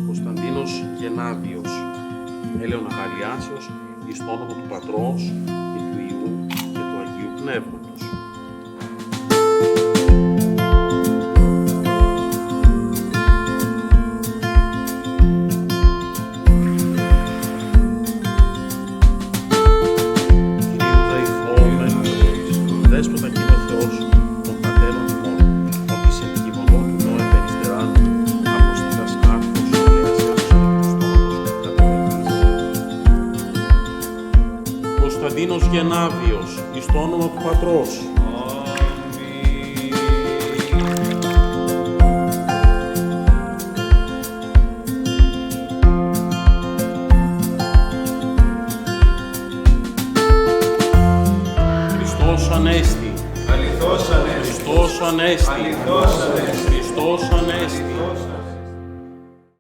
Κωνσταντίνος Γενάδιος, έλεον αγαλιάσεως, εις το όνομα του Πατρός και του Υιού και του Αγίου Πνεύματος. Κυρίου δεηθόμεν, δέσποτα και ο Θεός, των πατέρων ημών, ότι σε δικημονό του νόε περιστεράν, αποστήλας άρθρος, ελέας έως Χριστός, κατεβαίνεις. Κωνσταντίνος Γενάδιος, εις το όνομα του Πατρός. Χριστός Ανέστη. Αληθώς Ανέστη. Χριστός Ανέστη. Αληθώς Ανέστη. Χριστός Ανέστη.